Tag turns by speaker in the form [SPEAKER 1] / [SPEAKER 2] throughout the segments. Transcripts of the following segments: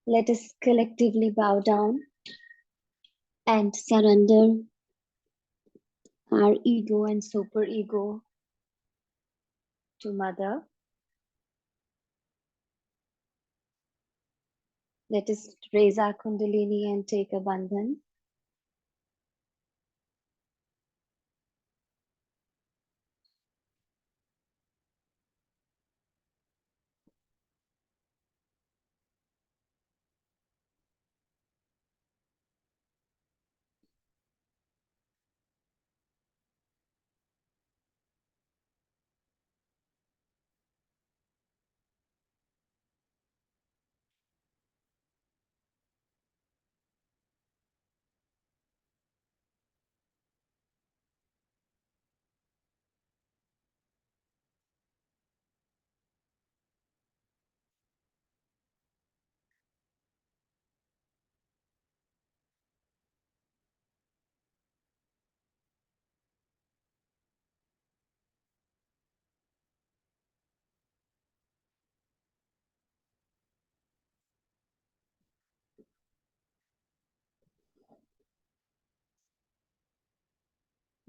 [SPEAKER 1] Let us collectively bow down and surrender our ego and superego to Mother. Let us raise our Kundalini and take a bandhan.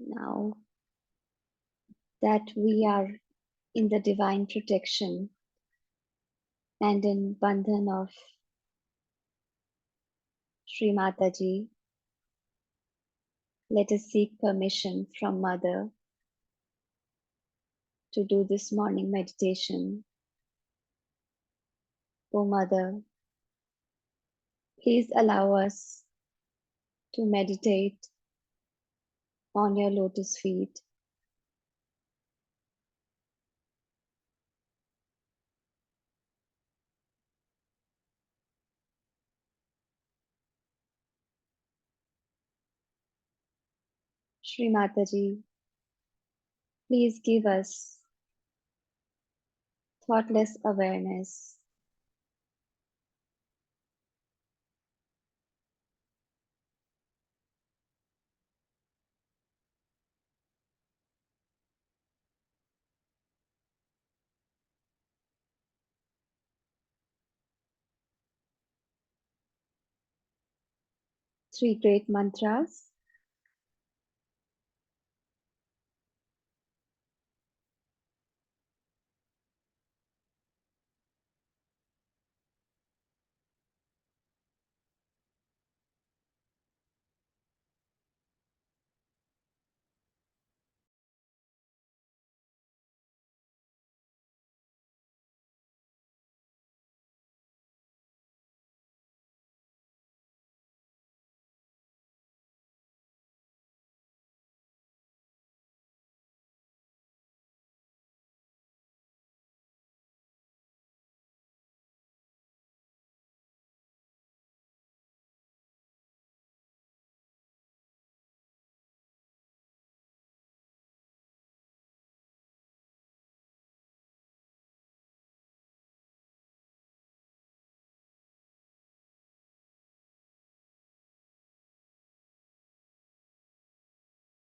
[SPEAKER 1] Now that we are in the divine protection and in bandhan of Sri Mataji, let us seek permission from Mother to do this morning meditation. O Mother, please allow us to meditate on your lotus feet. Sri Mataji, please give us thoughtless awareness. Three great mantras.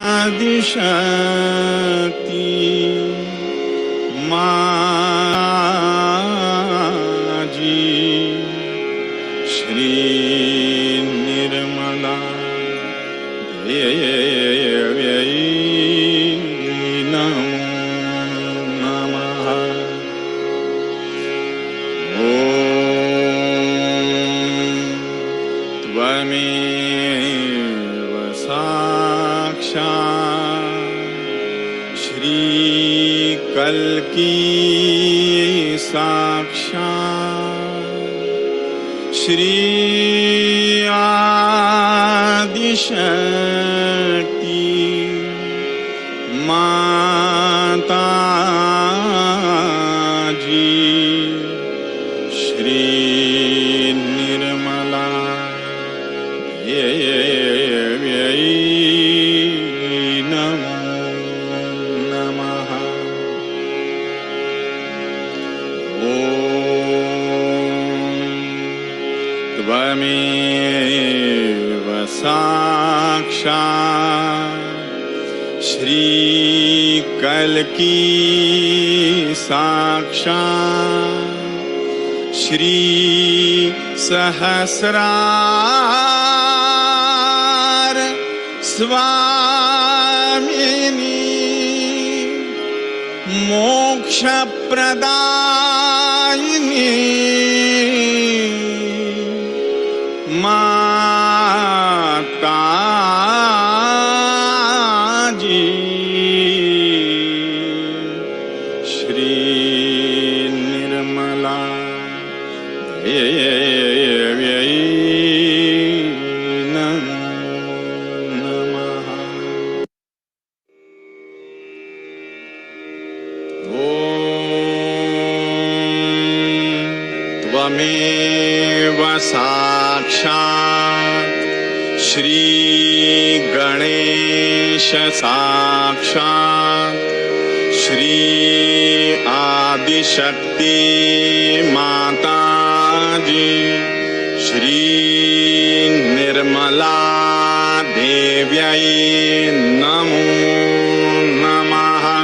[SPEAKER 2] Adishakti माजी श्री निर्मला देवी नमो नमः। ॐ त्वमेव साक्षात् श्री कल्की साक्षात् श्री आदिशक्ति माताजी श्री निर्मला देवी नमो नमः। ॐ त्वमेव साक्षात् श्री कल्की साक्षात् Shri Sahastrar Swamini Moksha Pradayini Mataji Shri Nirmala Devi Namaha. Tvameva Sakshat Shri Ganesha Sakshat Shri Adi Shakti Mataji Shri Nirmala Devyai Namo Namaha.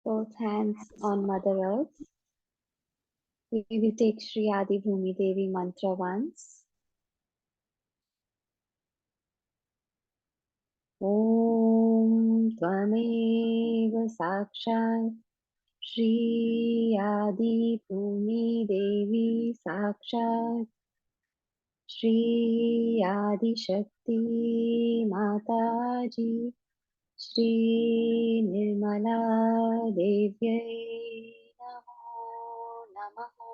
[SPEAKER 1] Both hands on Mother Earth. We will take Shri Adi Bhumi Devi mantra once. Om Tvameva Sakshat Shri Adi Bhumi Devi Sakshat Shri Adi Shakti Mataji Shri Nirmala Devyai Namo Namaha.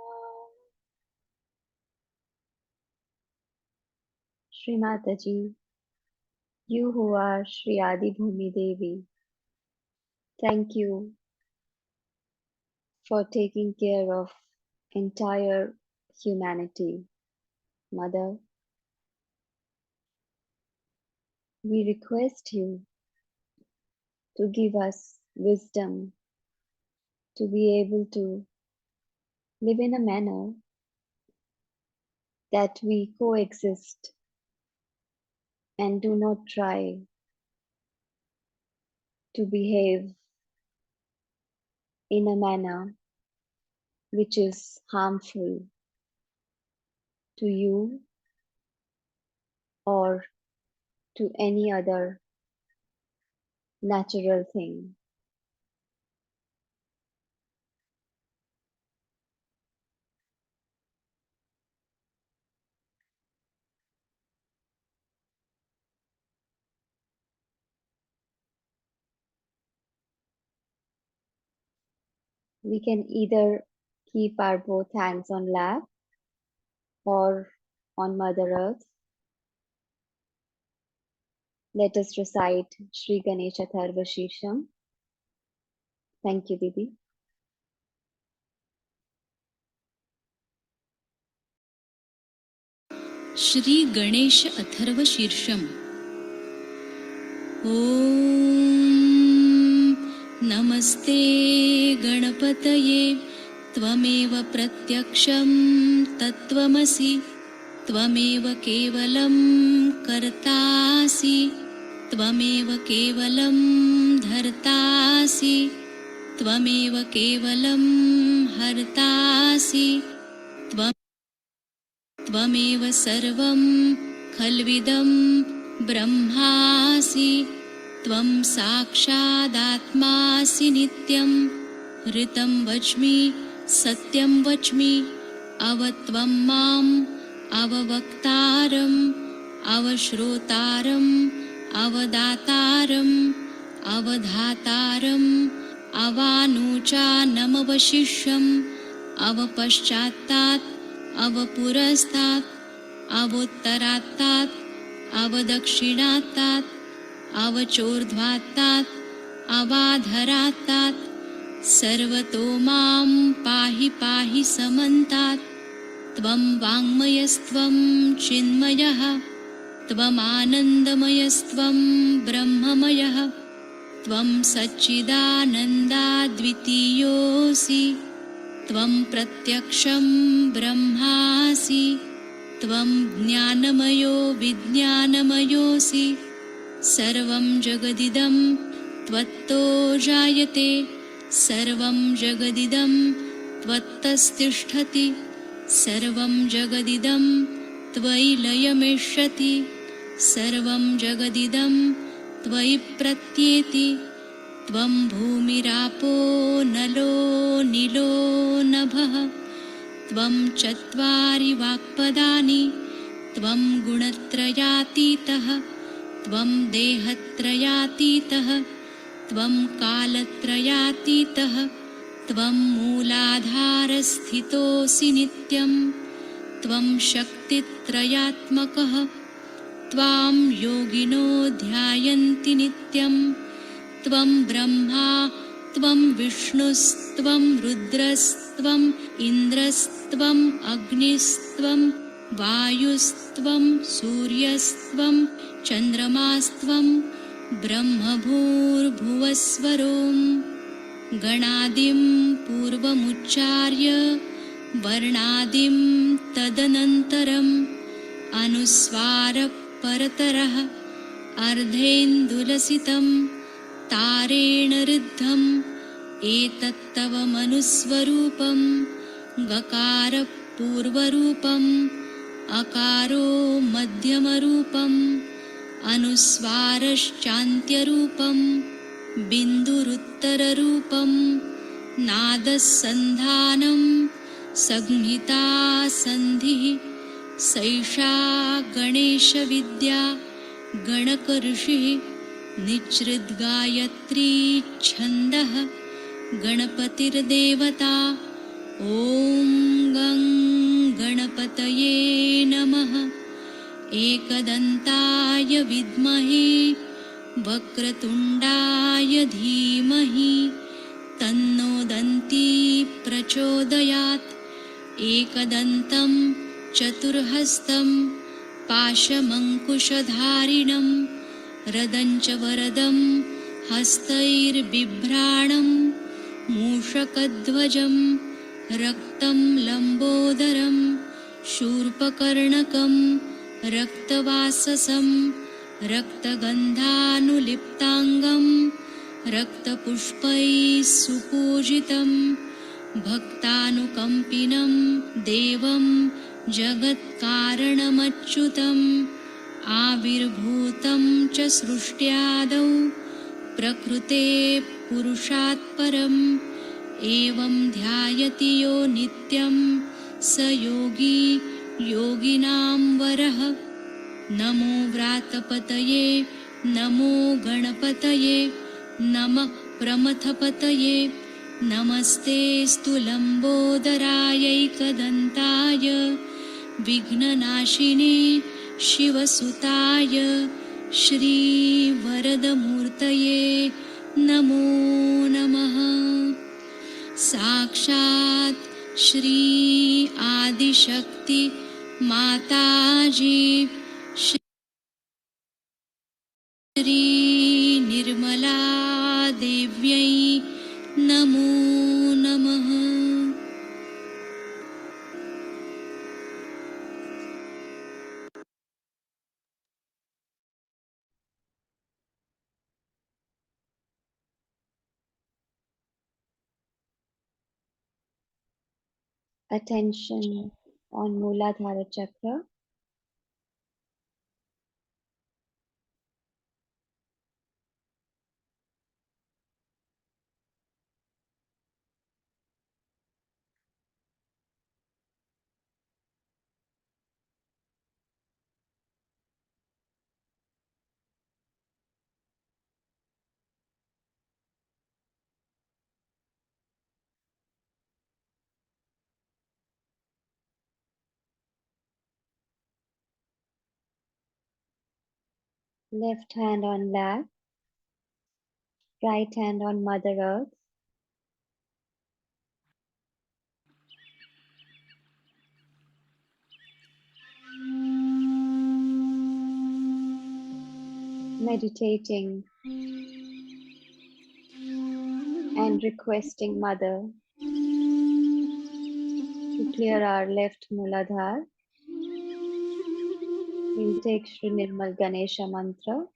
[SPEAKER 1] Shri Mataji, you who are Shri Adi Bhumi Devi, thank you for taking care of entire humanity. Mother, we request you to give us wisdom to be able to live in a manner that we coexist and do not try to behave in a manner which is harmful to you or to any other natural thing. We can either keep our both hands on lap or on Mother Earth. Let us recite Shri Ganesha Atharva Shirsham. Thank you, Didi.
[SPEAKER 3] Shri Ganesh Atharva शीर्षम। ओम नमस्ते गणपतये त्वमेव प्रत्यक्षं तत्त्वमसि त्वमेव केवलं कर्तासि त्वमेव केवलं धर्तासि त्वमेव केवलं हर्तासि त्वमेव सर्वं खल्विदं ब्रह्मासि त्वं साक्षादात्मासि नित्यं ऋतं वच्मि सत्यं वच्मि अवत्वं माम् अववक्तारम् अवश्रोतारम् अवदातारम् अवधातारम् अवानूचानमवशिष्यम् अवपश्चात्तात् अवपुरस्तात् अवोत्तरात्तात् अवदक्षिणात्तात् अवचोर्ध्वात्तात् अवाधरात्तात् सर्वतो मां पाहि पाहि समन्तात् त्वं वाङ्मयस्त्वं चिन्मयः त्वमानन्दमयस्त्वं ब्रह्ममयः त्वं सच्चिदानन्दाद्वितीयोऽसि त्वं प्रत्यक्षं ब्रह्मासि त्वं ज्ञानमयो विज्ञानमयोऽसि सर्वं जगदिदं त्वत्तो जायते सर्वं जगदिदं त्वत्तस्तिष्ठति सर्वं जगदिदं त्वयि लयमिष्यति सर्वं जगदिदं त्वयि प्रत्येति त्वं भूमिरापो नलो नीलो नभः त्वं चत्वारि वाक्पदानि त्वं गुणत्रयातीतः त्वं देहत्रयातीतः त्वं कालत्रयातीतः त्वं मूलाधारस्थितोऽसि नित्यं त्वं शक्तित्रयात्मकः त्वां योगिनो ध्यायन्ति नित्यं त्वं ब्रह्मा त्वं विष्णुस्त्वं रुद्रस्त्वम् इन्द्रस्त्वम् अग्निस्त्वं वायुस्त्वं सूर्यस्त्वं चन्द्रमास्त्वं ब्रह्मभूर्भुवस्वरों गणादिं पूर्वमुच्चार्य वर्णादिं तदनन्तरम् अनुस्वारपरतरः अर्धेन्दुलसितं तारेण ऋद्धम् एतत्तव मनुस्वरूपं गकारपूर्वरूपम् अकारो मध्यमरूपम् अनुस्वारश्चान्त्यरूपं बिन्दुरुत्तररूपं नादसन्धानं संहिता सन्धिः सैषा गणेशविद्या गणकऋषिः निच्छृद्गायत्री छन्दः गणपतिर्देवता ॐ गं गणपतये नमः एकदन्ताय विद्महे वक्रतुण्डाय धीमहि तन्नो दन्ती प्रचोदयात् एकदन्तं चतुर्हस्तं पाशमङ्कुशधारिणं रदञ्च वरदं हस्तैर्बिभ्राणं मूषकध्वजं रक्तं लम्बोदरं शूर्पकर्णकं रक्तवाससं रक्तगन्धानुलिप्ताङ्गं रक्तपुष्पैः सुपूजितं भक्तानुकम्पिनं देवं जगत्कारणमच्युतम् आविर्भूतं च सृष्ट्यादौ प्रकृते पुरुषात् परम् एवं ध्यायति यो नित्यं स योगी योगिनां वरः नमो व्रातपतये नमो गणपतये नमः प्रमथपतये नमस्ते लम्बोदरायैकदन्ताय विघ्ननाशिने शिवसुताय श्रीवरदमूर्तये नमो नमः साक्षात् श्री आदिशक्ति माताजी श्री निर्मला देव्यै नमो नमः।
[SPEAKER 1] Attention on mooladhara chakra. Left hand on lap, right hand on Mother Earth. Meditating and requesting Mother to clear our left mooladhar We'll take Shri Nirmal Ganesha mantra.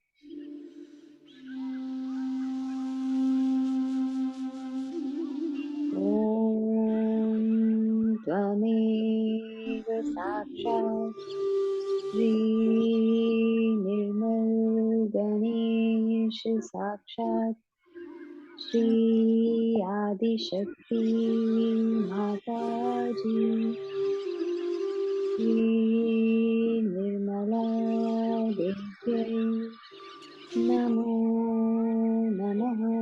[SPEAKER 1] Om Tvameva Sakshat Shri Nirmal Ganesha Sakshat Shri Adi Shakti Mataji Shri Nirmala Devyai Namo Namaha.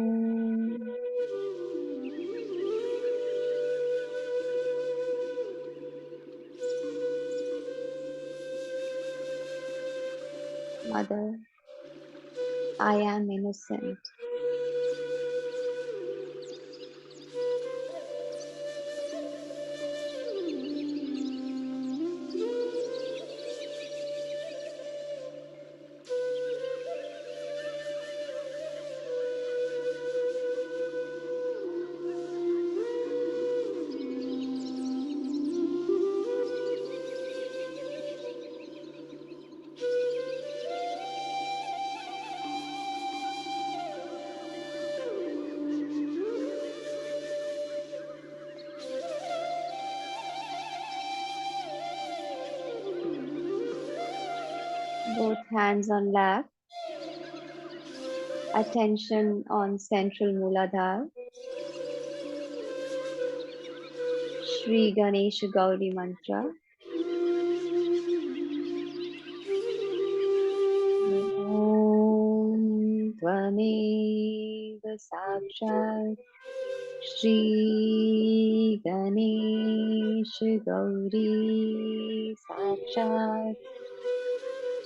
[SPEAKER 1] Mother, I am innocent. Both hands on lap, attention on central mooladhar. Shri Ganesha Gauri Mantra. Om Tvameva Sakshat Shri Ganesha Gauri Sakshat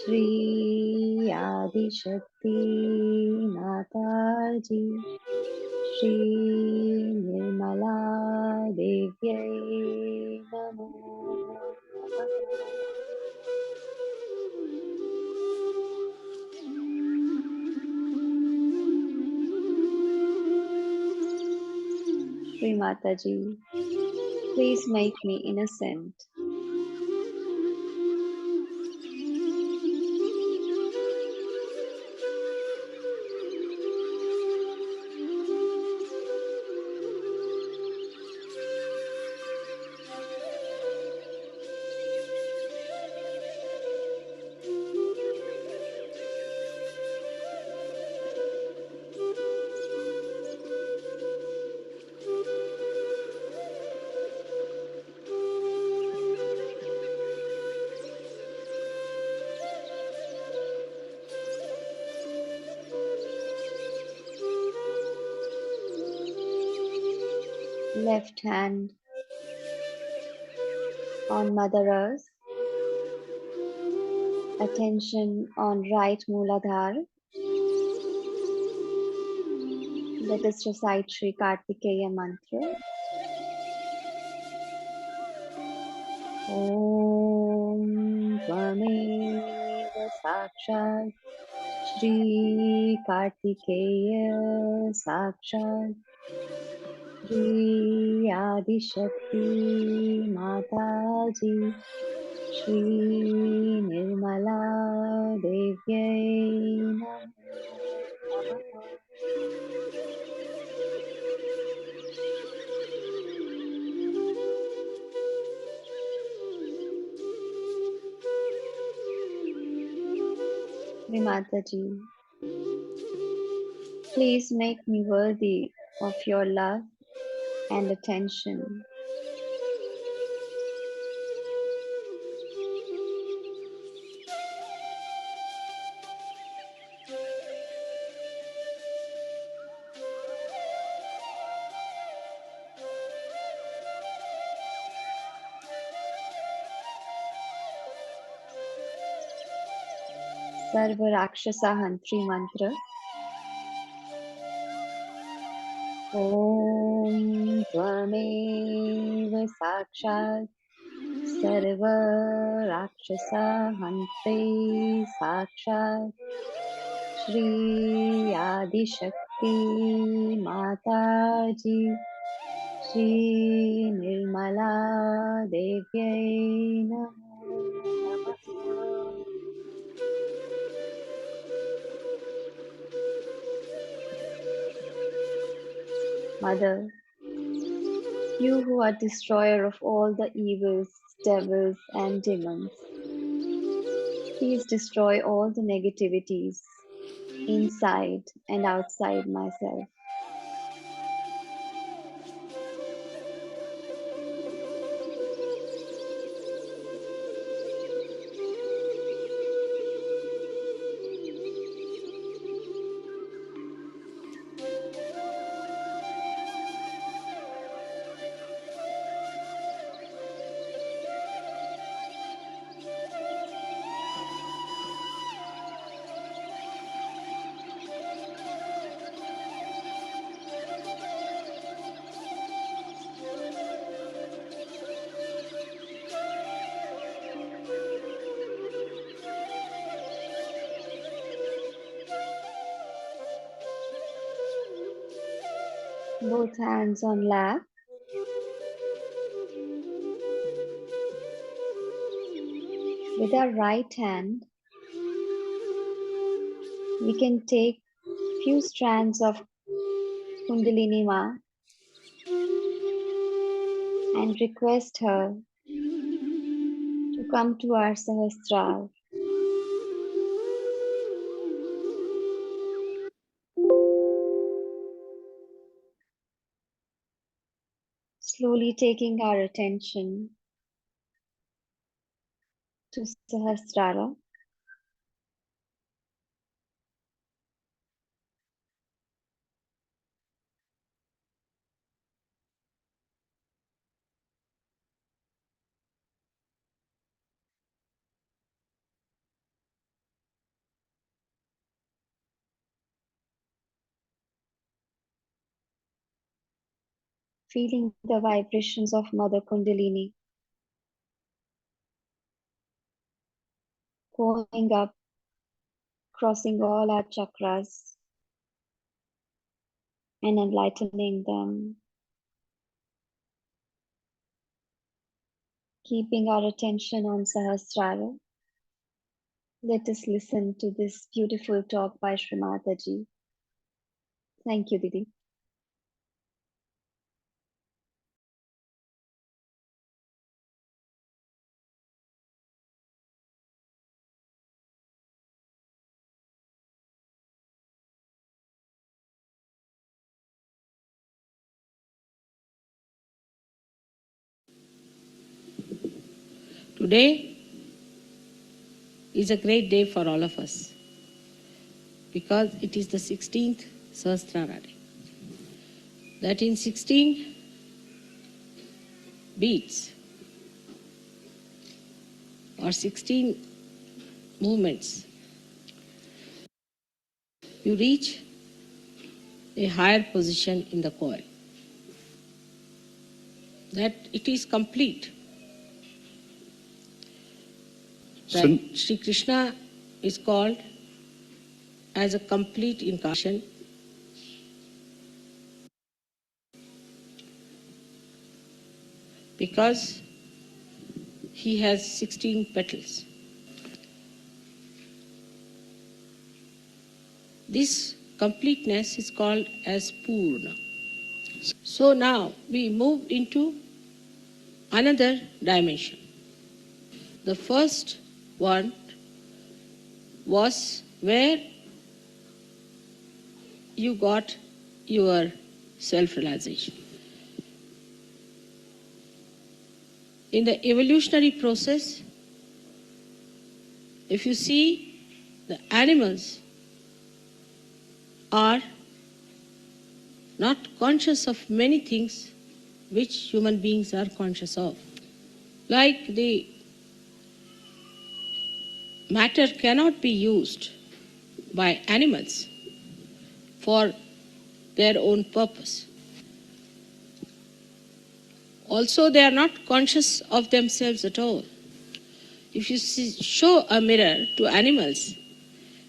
[SPEAKER 1] Shri Adi Shakti Mataji Shri Nirmala Devyai Namo Namaha. Shri Mataji, please make me innocent. Left hand on Mother Earth, attention on right mooladhar. Let us recite Sri Kartikeya mantra. Om Tvameva Sakshat Shri Kartikeya Sakshat Shri Adi Shakti Mataji Shri Nirmala Devyai Namo Namaha. Shri Mataji, please make me worthy of your love and attention. Sarva Rakshasa Hantri Mantra. Om Tvameva Sakshat Sarva Rakshasa Hantri Sakshat Shri Adi Shakti Mataji Shri Nirmala Devyai Namo Namaha. Mother, you who are destroyer of all the evils, devils, and demons, please destroy all the negativities inside and outside myself. Both hands on lap. With our right hand, we can take few strands of Kundalini Ma and request her to come to our Sahastrar. Slowly taking our attention to Sahasrara. Feeling the vibrations of Mother Kundalini going up, crossing all our chakras and enlightening them, keeping our attention on Sahasrara. Let us listen to this beautiful talk by Shri Mataji. Thank you, Didi.
[SPEAKER 4] Today is a great day for all of us because it is the 16th Sahasrara day. That in 16 beats or 16 movements, you reach a higher position in the coil. That it is complete. That Sri Krishna is called as a complete incarnation because he has 16 petals. This completeness is called as Purna. So now we move into another dimension. The first one was where you got your self-realization. In the evolutionary process, if you see, the animals are not conscious of many things which human beings are conscious of. Like the matter cannot be used by animals for their own purpose. Also, they are not conscious of themselves at all. If you show a mirror to animals,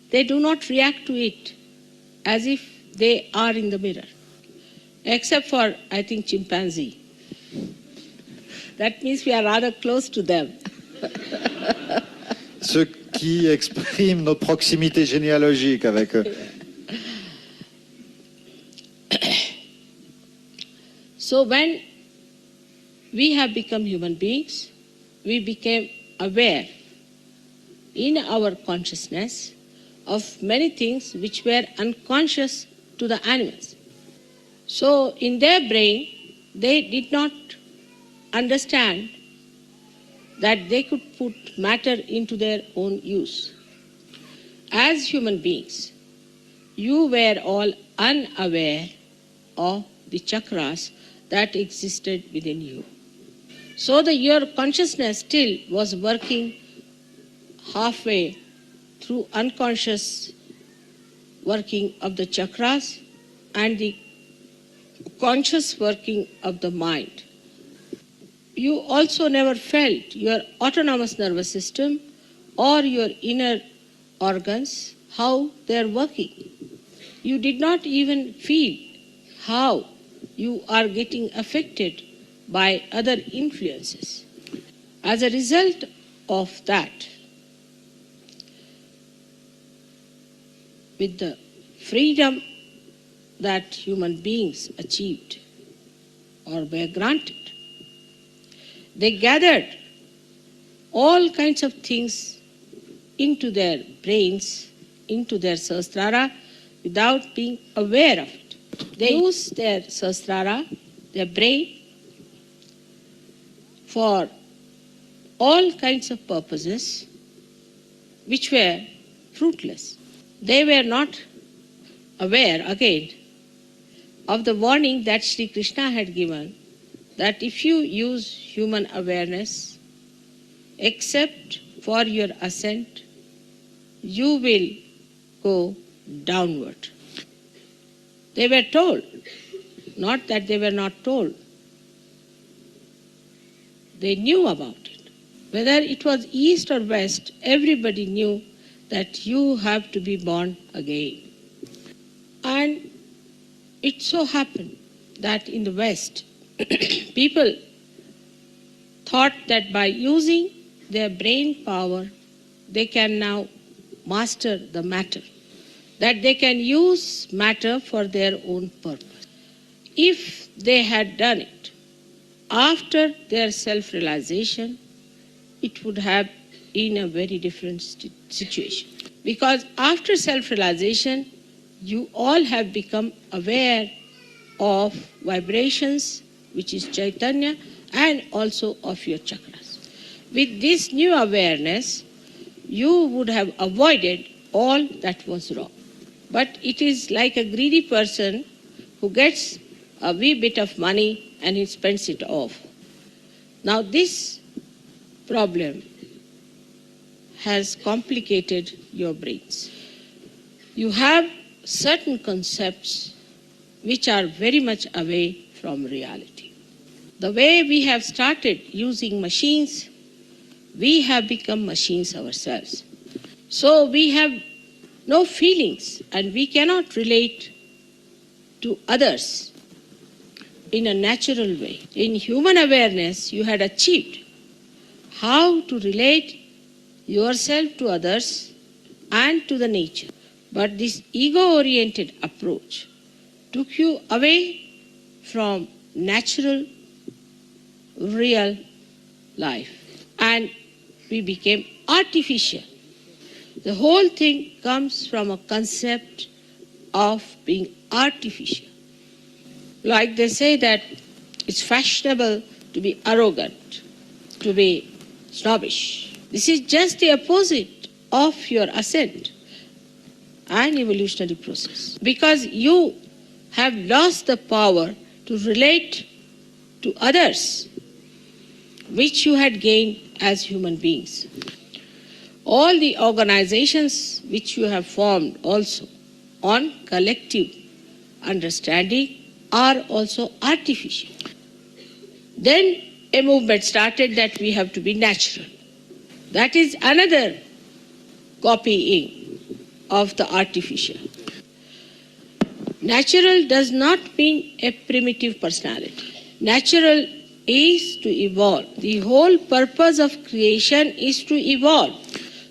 [SPEAKER 4] they do not react to it as if they are in the mirror, except for, I think, chimpanzee. That means we are rather close to them.
[SPEAKER 5] Ce qui exprime notre proximité généalogique avec eux.
[SPEAKER 4] So when we have become human beings, we became aware in our consciousness of many things which were unconscious to the animals. So in their brain, they did not understand that they could put matter into their own use. As human beings, you were all unaware of the chakras that existed within you. So your consciousness still was working halfway through unconscious working of the chakras and the conscious working of the mind. You also never felt your autonomous nervous system or your inner organs, how they are working. You did not even feel how you are getting affected by other influences. As a result of that, with the freedom that human beings achieved or were granted, they gathered all kinds of things into their brains, into their Sahasrara, without being aware of it. They used their Sahasrara, their brain, for all kinds of purposes which were fruitless. They were not aware, again, of the warning that Sri Krishna had given, that if you use human awareness except for your ascent, you will go downward. They were told, not that they were not told. They knew about it. Whether it was east or west, everybody knew that you have to be born again. And it so happened that in the West, people thought that by using their brain power, they can now master the matter, that they can use matter for their own purpose. If they had done it after their self-realization, it would have been a very different situation. Because after self-realization, you all have become aware of vibrations, which is Chaitanya, and also of your chakras. With this new awareness, you would have avoided all that was wrong. But it is like a greedy person who gets a wee bit of money and he spends it off. Now this problem has complicated your brains. You have certain concepts which are very much away from reality. The way we have started using machines, we have become machines ourselves. So we have no feelings and we cannot relate to others in a natural way. In human awareness, you had achieved how to relate yourself to others and to the nature. But this ego-oriented approach took you away from natural, real life. And we became artificial. The whole thing comes from a concept of being artificial. Like they say that it's fashionable to be arrogant, to be snobbish. This is just the opposite of your ascent and evolutionary process. Because you have lost the power to relate to others, which you had gained as human beings. All the organizations which you have formed also on collective understanding are also artificial. Then a movement started that we have to be natural. That is another copying of the artificial. Natural does not mean a primitive personality. Natural is to evolve. The whole purpose of creation is to evolve.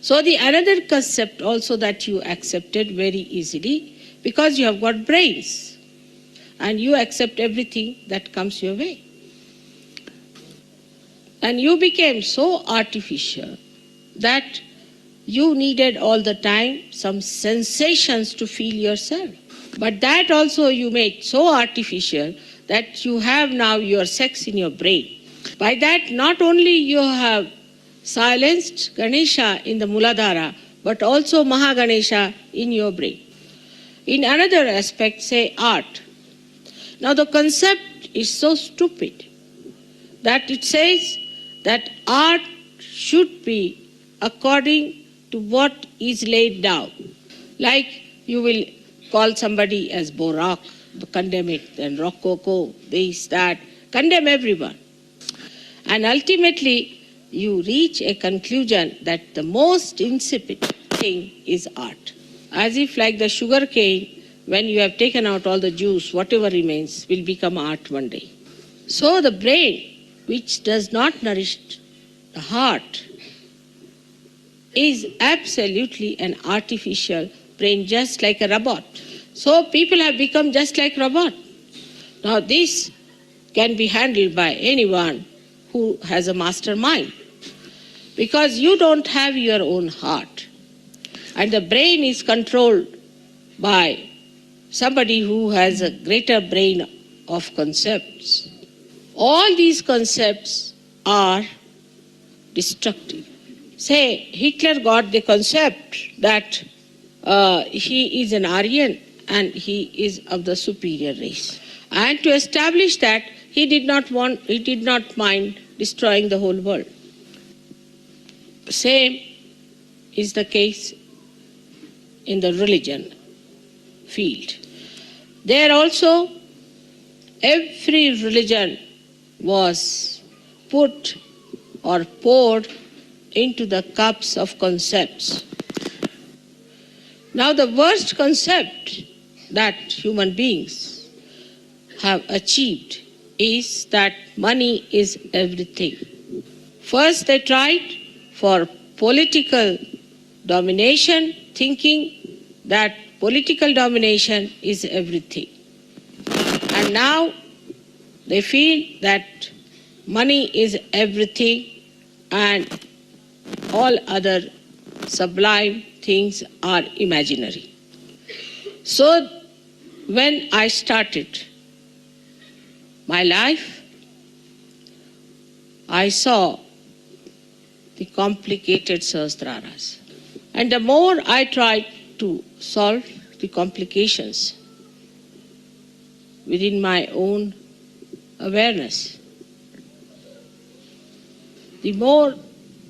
[SPEAKER 4] So the another concept also that you accepted very easily, because you have got brains. and you accept everything that comes your way. And you became so artificial that you needed all the time some sensations to feel yourself. But that also you made so artificial that you have now your sex in your brain. By that, not only you have silenced Ganesha in the mooladhara, but also Mahaganesha in your brain. In another aspect, say art. Now the concept is so stupid that it says that art should be according to what is laid down. Like you will call somebody as Baroque, condemn it, then Rococo, this, that, condemn everyone. And ultimately, you reach a conclusion that the most insipid thing is art. As if like the sugar cane, when you have taken out all the juice, whatever remains will become art one day. So the brain, which does not nourish the heart, is absolutely an artificial brain, just like a robot. So people have become just like robot. Now this can be handled by anyone who has a master mind, because you don't have your own heart. And the brain is controlled by somebody who has a greater brain of concepts. All these concepts are destructive. Say, Hitler got the concept that he is an Aryan and he is of the superior race. And to establish that, he did not mind destroying the whole world. Same is the case in the religion field. There also, every religion was put or poured into the cups of concepts. Now the worst concept that human beings have achieved is that money is everything. First they tried for political domination, thinking that political domination is everything. And now they feel that money is everything and all other sublime things are imaginary. So when I started my life, I saw the complicated Sahastraras. And the more I tried to solve the complications within my own awareness, the more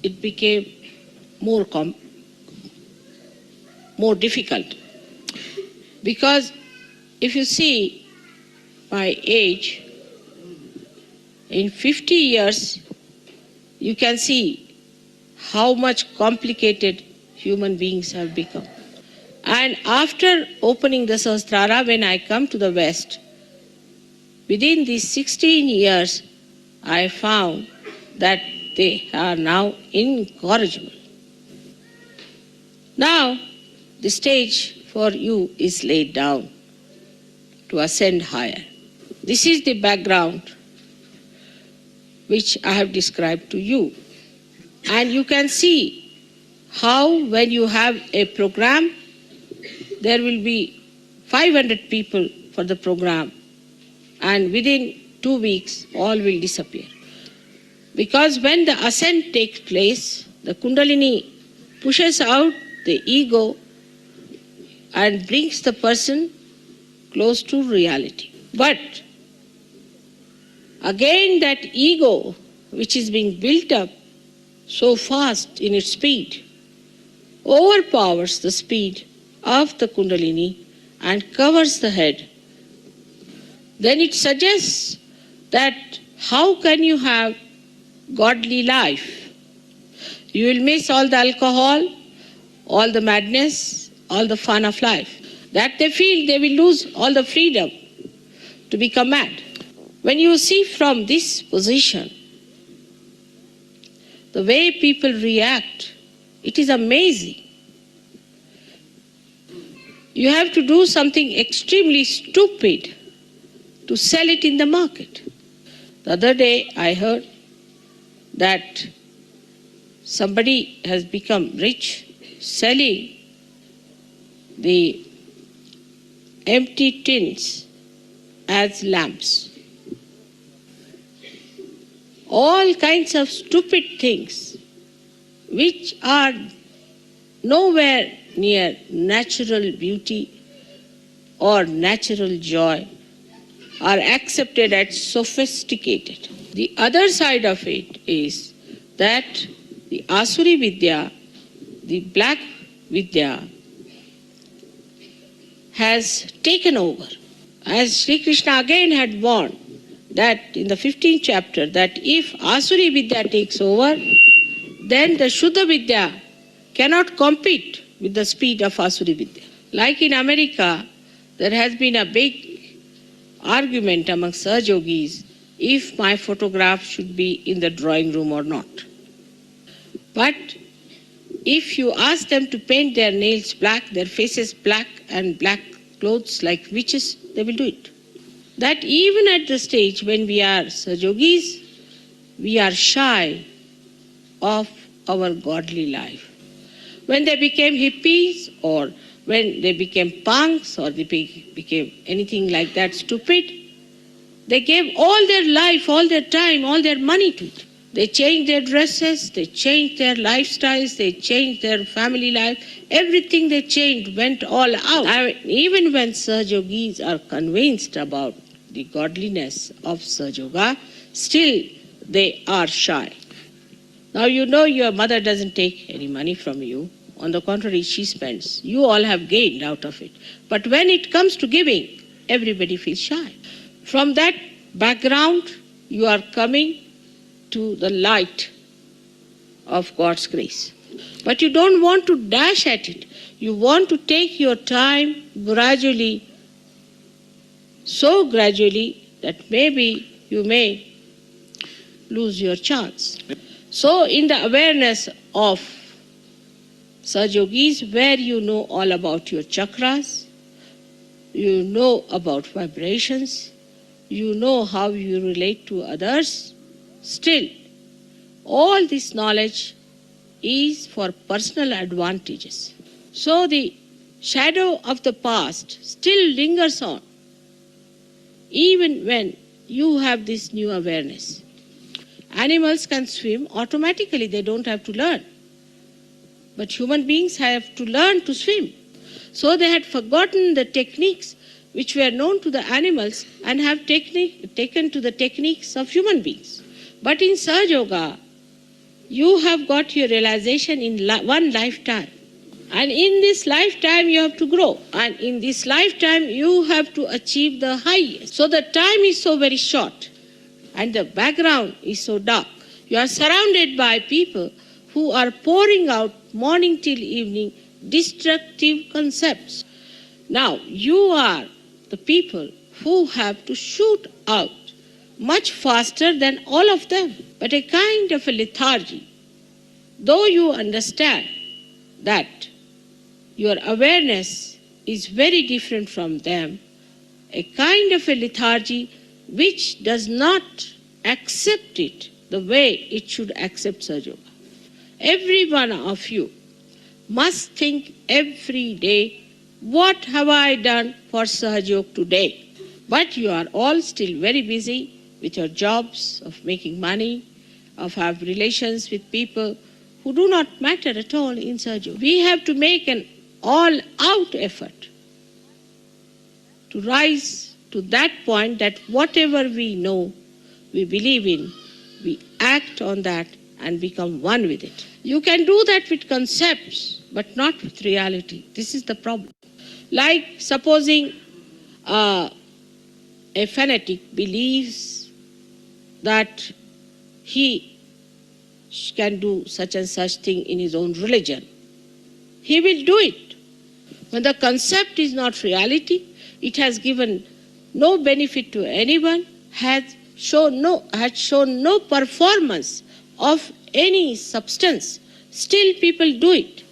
[SPEAKER 4] it became more difficult. Because if you see my age, in 50 years, you can see how much complicated human beings have become. And after opening the Sahasrara, when I come to the West, within these 16 years, I found that they are now incorrigible. Now, the stage for you is laid down to ascend higher. This is the background which I have described to you. And you can see how when you have a program, there will be 500 people for the program, and within 2 weeks, all will disappear. Because when the ascent takes place, the Kundalini pushes out the ego and brings the person close to reality. But again, that ego, which is being built up so fast in its speed, overpowers the speed of the Kundalini and covers the head. Then it suggests that how can you have godly life? You will miss all the alcohol, all the madness, all the fun of life. That they feel they will lose all the freedom to become mad. When you see from this position, the way people react, it is amazing. You have to do something extremely stupid to sell it in the market. The other day I heard that somebody has become rich selling the empty tins as lamps. All kinds of stupid things which are nowhere near natural beauty or natural joy are accepted as sophisticated. The other side of it is that the Asuri Vidya, the black Vidya, has taken over. As Sri Krishna again had warned that in the 15th chapter, that if Asuri Vidya takes over, then the Shuddha Vidya cannot compete with the speed of Asuri Vidya. Like in America, there has been a big argument among Sahaja Yogis if my photograph should be in the drawing room or not. But if you ask them to paint their nails black, their faces black, and black clothes like witches, they will do it. That even at the stage when we are Sahaja Yogis, we are shy of our godly life. When they became hippies, or when they became punks, or they became anything like that stupid, they gave all their life, all their time, all their money to it. They changed their dresses, they changed their lifestyles, they changed their family life. Everything they changed went all out. Even when Sahaja Yogis are convinced about the godliness of Sahaja Yoga, still they are shy. Now you know your mother doesn't take any money from you. On the contrary, she spends. You all have gained out of it. But when it comes to giving, everybody feels shy. From that background, you are coming to the light of God's grace. But you don't want to dash at it. You want to take your time gradually, so gradually that maybe you may lose your chance. So in the awareness of Sahaja Yogis, where you know all about your chakras, you know about vibrations, you know how you relate to others, still all this knowledge is for personal advantages. So the shadow of the past still lingers on, even when you have this new awareness. Animals can swim automatically, they don't have to learn. But human beings have to learn to swim. So they had forgotten the techniques which were known to the animals and have taken to the techniques of human beings. But in Sahaja Yoga, you have got your realization in one lifetime. And in this lifetime you have to grow. And in this lifetime you have to achieve the highest. So the time is so very short. And the background is so dark. You are surrounded by people who are pouring out morning till evening destructive concepts. Now, you are the people who have to shoot out much faster than all of them. But a kind of a lethargy, though you understand that your awareness is very different from them, a kind of a lethargy which does not accept it the way it should accept Sahaja Yoga. Every one of you must think every day, what have I done for Sahaja Yoga today? But you are all still very busy with your jobs, of making money, of have relations with people who do not matter at all in Sahaja Yoga. We have to make an all-out effort to rise to that point that whatever we know, we believe in, we act on that and become one with it. You can do that with concepts, but not with reality. This is the problem. Like supposing a fanatic believes that he can do such and such thing in his own religion. He will do it. When the concept is not reality, it has given no benefit to anyone, had shown no performance of any substance. Still people do it.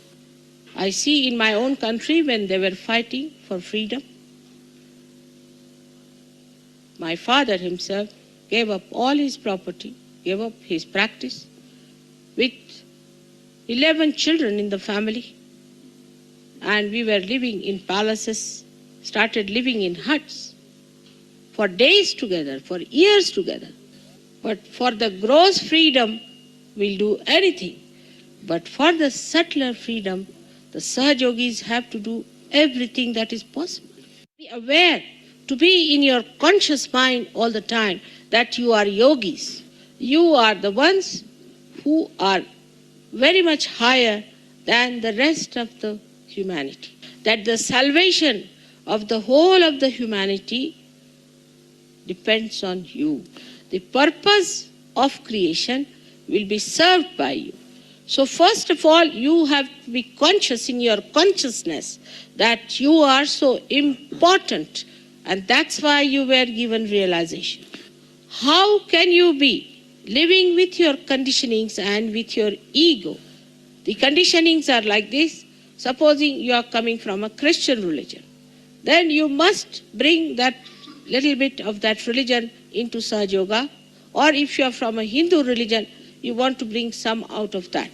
[SPEAKER 4] I see in my own country when they were fighting for freedom, My father himself gave up all his property, gave up his practice with 11 children in the family, and we were living in palaces, started living in huts for days together, for years together. But for the gross freedom, we'll do anything. But for the subtler freedom, the Sahajogis have to do everything that is possible. Be aware, to be in your conscious mind all the time that you are yogis. You are the ones who are very much higher than the rest of the humanity. That the salvation of the whole of the humanity depends on you. The purpose of creation will be served by you. So first of all, you have to be conscious in your consciousness that you are so important, and that's why you were given realization. How can you be living with your conditionings and with your ego? The conditionings are like this. Supposing you are coming from a Christian religion, then you must bring that little bit of that religion into Sahaja Yoga. Or if you are from a Hindu religion, you want to bring some out of that.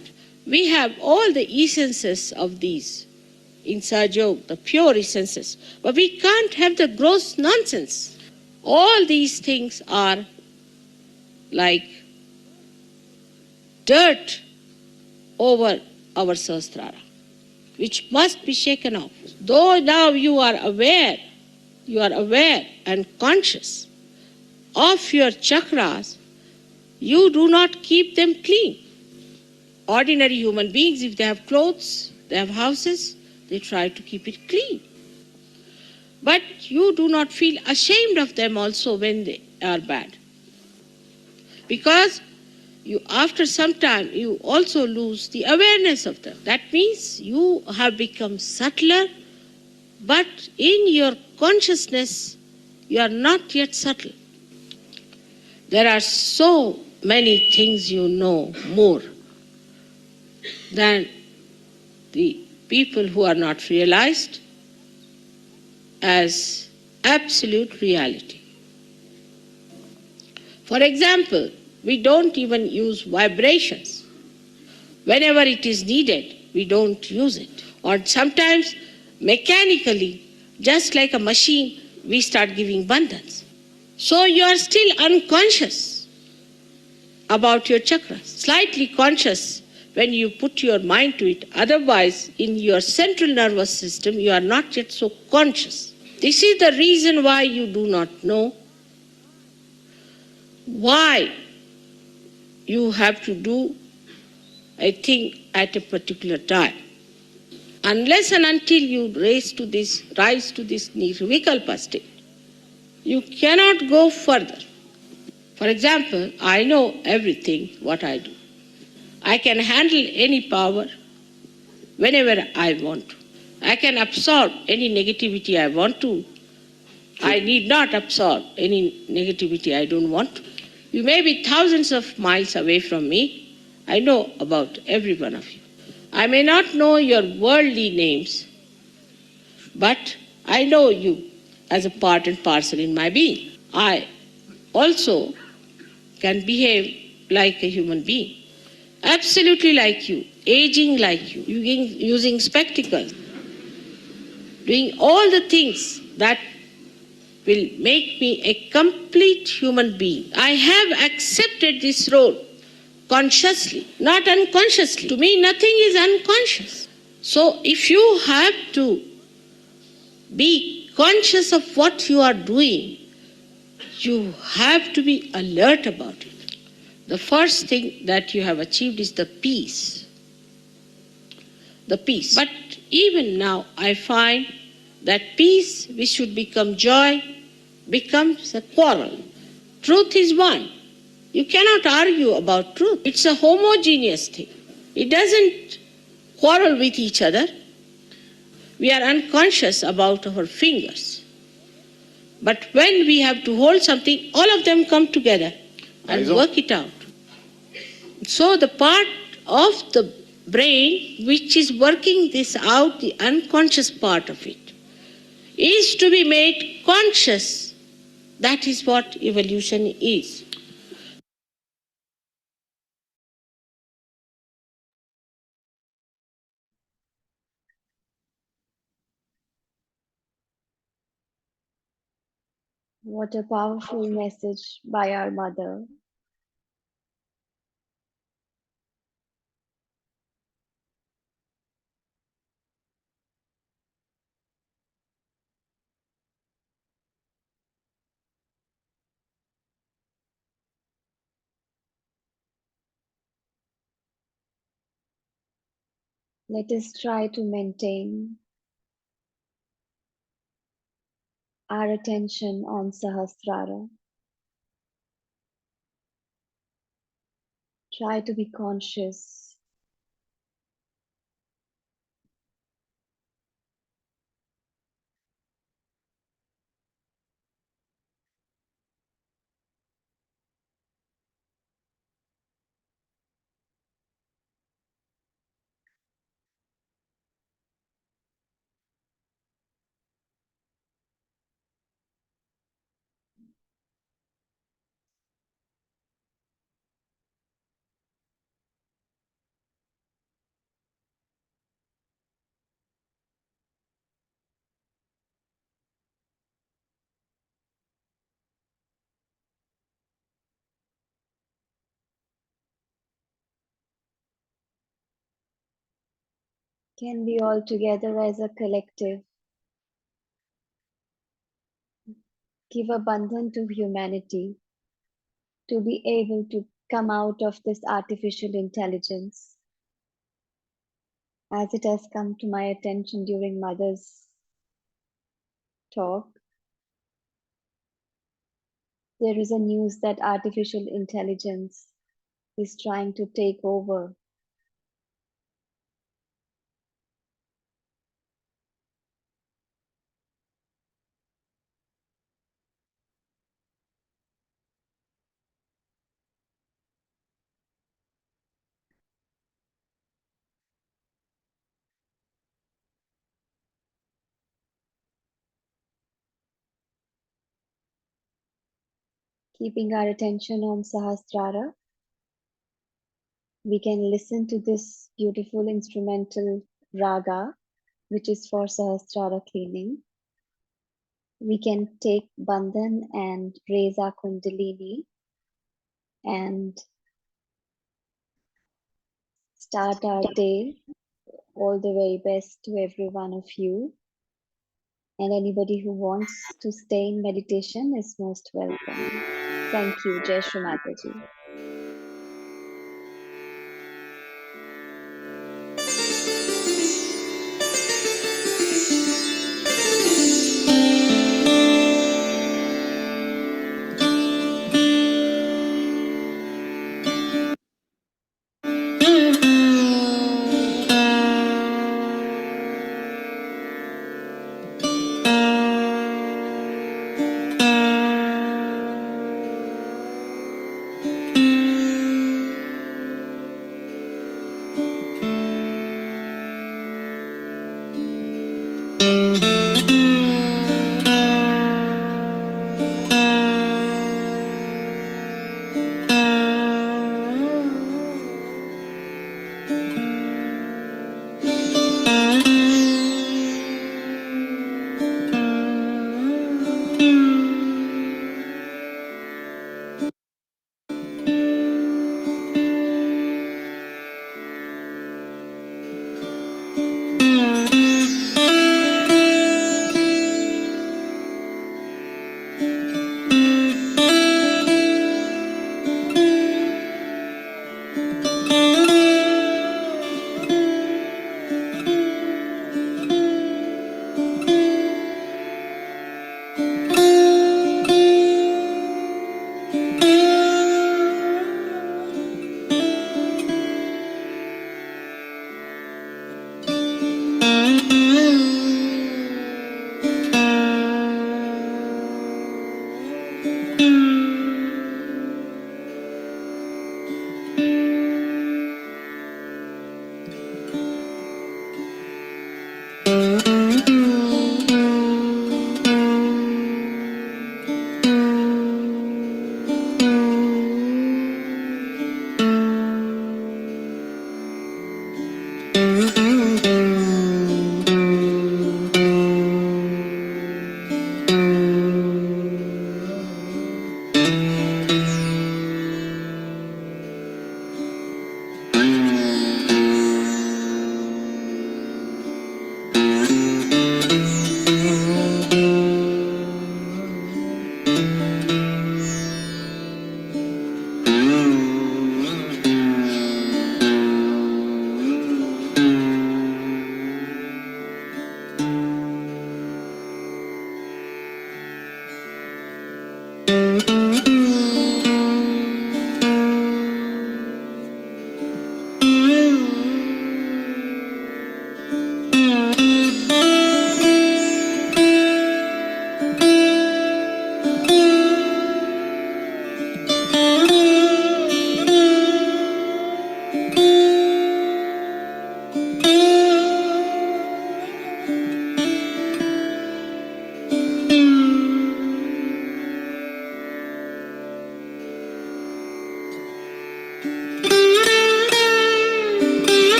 [SPEAKER 4] We have all the essences of these in Sahaja Yoga, the pure essences. But we can't have the gross nonsense. All these things are like dirt over our Sahasrara, which must be shaken off. Though now you are aware and conscious of your chakras, you do not keep them clean. Ordinary human beings, if they have clothes, they have houses, they try to keep it clean. But you do not feel ashamed of them also when they are bad. Because after some time, you also lose the awareness of them. That means you have become subtler, but in your consciousness, you are not yet subtle. There are so many things you know more than the people who are not realized as absolute reality. For example, we don't even use vibrations. Whenever it is needed, we don't use it. Or sometimes mechanically, just like a machine, we start giving bandhans. So you are still unconscious about your chakras, slightly conscious when you put your mind to it. Otherwise, in your central nervous system, you are not yet so conscious. This is the reason why you do not know why you have to do a thing at a particular time. Unless and until you rise to this nirvikalpa state, you cannot go further. For example, I know everything what I do. I can handle any power whenever I want to. I can absorb any negativity I want to. I need not absorb any negativity I don't want to. You may be thousands of miles away from me. I know about every one of you. I may not know your worldly names, but I know you as a part and parcel in my being. I also can behave like a human being, absolutely like you, aging like you, using spectacles, doing all the things that will make me a complete human being. I have accepted this role consciously, not unconsciously. To me, nothing is unconscious. So if you have to be conscious of what you are doing, you have to be alert about it. The first thing that you have achieved is the peace. The peace. But even now, I find that peace, which should become joy, becomes a quarrel. Truth is one. You cannot argue about truth. It's a homogeneous thing. It doesn't quarrel with each other. We are unconscious about our fingers. But when we have to hold something, all of them come together and work it out. So the part of the brain which is working this out, the unconscious part of it, is to be made conscious That is what evolution is.
[SPEAKER 1] What a powerful message by our mother. Let us try to maintain our attention on Sahasrara. Try to be conscious. Can be all together as a collective. Give a bandhan to humanity to be able to come out of this artificial intelligence. As it has come to my attention during Mother's talk, there is a news that artificial intelligence is trying to take over. Keeping our attention on Sahasrara, we can listen to this beautiful instrumental raga, which is for Sahasrara cleaning. We can take bandhan and raise our kundalini and start our day. All the very best to every one of you. And anybody who wants to stay in meditation is most welcome. Thank you. Jai Shri Mataji.